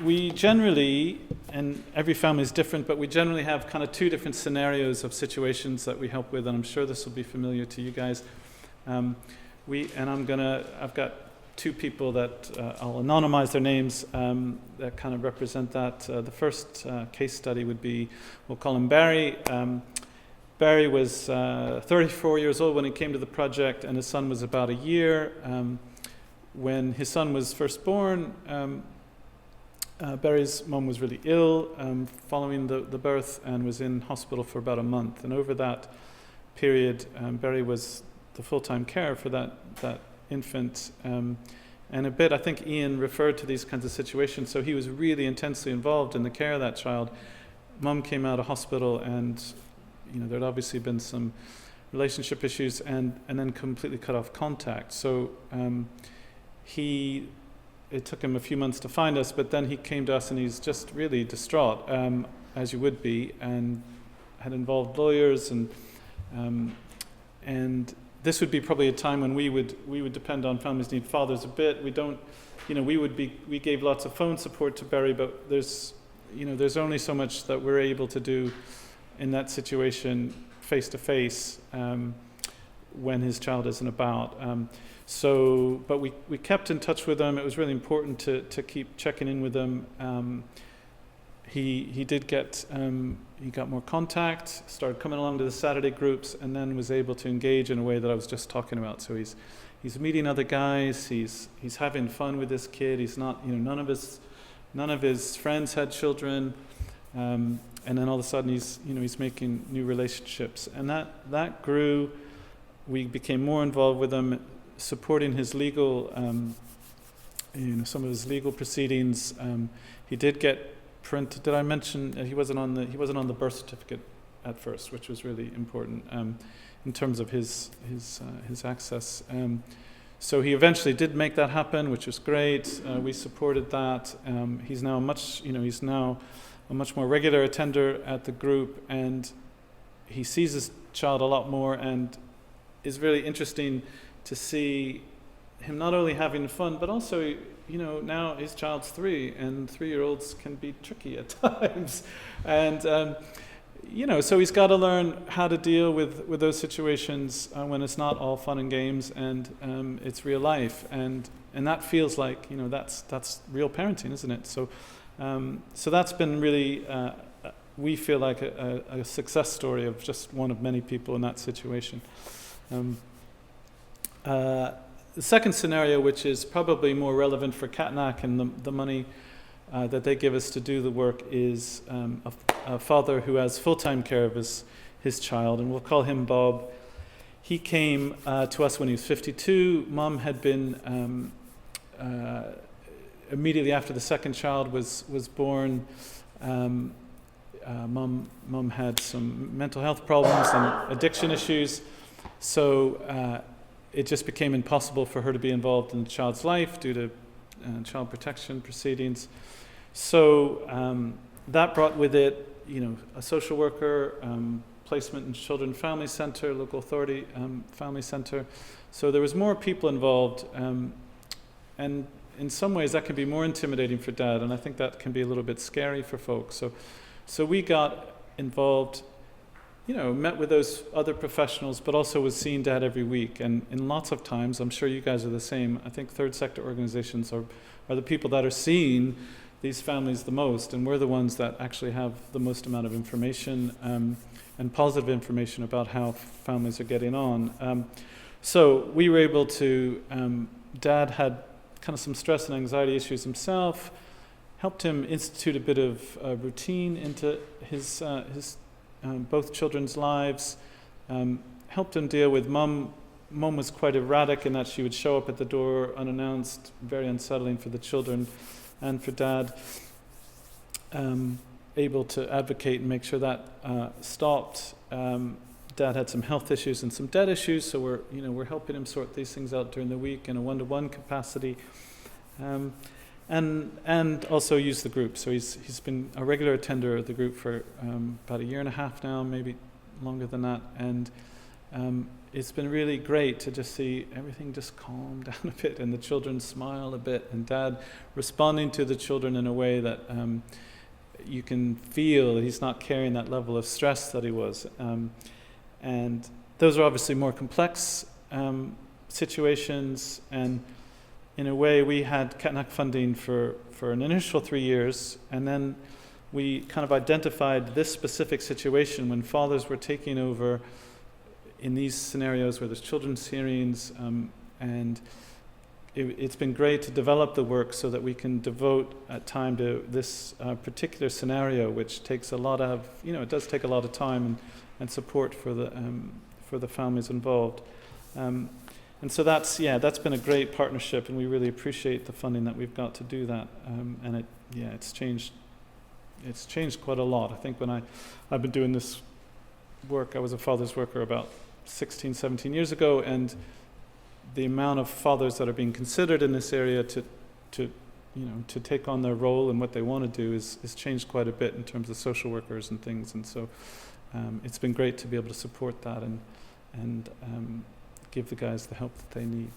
we generally, and every family is different, but we generally have kind of two different scenarios of situations that we help with, and I'm sure this will be familiar to you guys. I've got two people that I'll anonymize their names that kind of represent that. The first case study would be, we'll call him Barry. Barry was 34 years old when he came to the project, and his son was about a year. When his son was first born, Barry's mum was really ill following the birth and was in hospital for about a month. And over that period, Barry was the full-time carer for that infant. And a bit, I think Ian referred to these kinds of situations, so he was really intensely involved in the care of that child. Mum came out of hospital and there'd obviously been some relationship issues and then completely cut off contact. So it took him a few months to find us, but then he came to us and he's just really distraught, as you would be, and had involved lawyers and this would be probably a time when we would depend on Families Need Fathers a bit. We don't, we gave lots of phone support to Barry, but there's only so much that we're able to do in that situation face to face when his child isn't about. But we kept in touch with him. It was really important to keep checking in with him. He did get he got more contact, started coming along to the Saturday groups, and then was able to engage in a way that I was just talking about. So he's meeting other guys. He's having fun with this kid. He's not, none of his friends had children. And then all of a sudden he's making new relationships, and that grew. We became more involved with him, supporting his legal, some of his legal proceedings. He did get printed. Did I mention he wasn't on the birth certificate at first, which was really important in terms of his access. So he eventually did make that happen, which was great. We supported that. He's now a much more regular attender at the group, and he sees his child a lot more, and it's really interesting to see him not only having fun, but also, now his child's 3, and 3-year-olds can be tricky at times. And, so he's got to learn how to deal with those situations when it's not all fun and games, and it's real life. And that feels like, that's real parenting, isn't it? So that's been really, we feel like a success story of just one of many people in that situation. The second scenario, which is probably more relevant for Cattanach and the money that they give us to do the work, is a father who has full-time care of his child, and we'll call him Bob. He came to us when he was 52. Mom had been immediately after the second child was born. Mom had some mental health problems and addiction issues, so it just became impossible for her to be involved in the child's life due to child protection proceedings. So that brought with it, a social worker, placement in Children and Family Center, local authority family center. So there was more people involved, and in some ways that can be more intimidating for Dad, and I think that can be a little bit scary for folks. So we got involved, met with those other professionals, but also was seeing Dad every week. And in lots of times, I'm sure you guys are the same, I think third sector organizations are the people that are seeing these families the most, and we're the ones that actually have the most amount of information and positive information about how families are getting on. So we were able to, Dad had kind of some stress and anxiety issues himself, helped him institute a bit of routine into his both children's lives, helped him deal with Mom. Mom was quite erratic in that she would show up at the door unannounced, very unsettling for the children and for Dad. Able to advocate and make sure that stopped. Dad had some health issues and some debt issues, so we're helping him sort these things out during the week in a one-to-one capacity, and also use the group. So he's been a regular attender of the group for about 1.5 years now, maybe longer than that, and it's been really great to just see everything just calm down a bit, and the children smile a bit, and Dad responding to the children in a way that you can feel he's not carrying that level of stress that he was. And those are obviously more complex situations, and in a way we had Cattanach funding for an initial 3 years, and then we kind of identified this specific situation when fathers were taking over in these scenarios where there's children's hearings, and it's been great to develop the work so that we can devote time to this particular scenario, which takes a lot of, it does take a lot of time and support for the families involved. And so that's been a great partnership, and we really appreciate the funding that we've got to do that. And it's changed quite a lot. I think when I've been doing this work, I was a father's worker about 16, 17 years ago, and the amount of fathers that are being considered in this area to take on their role and what they want to do is changed quite a bit in terms of social workers and things. And so it's been great to be able to support that and give the guys the help that they need.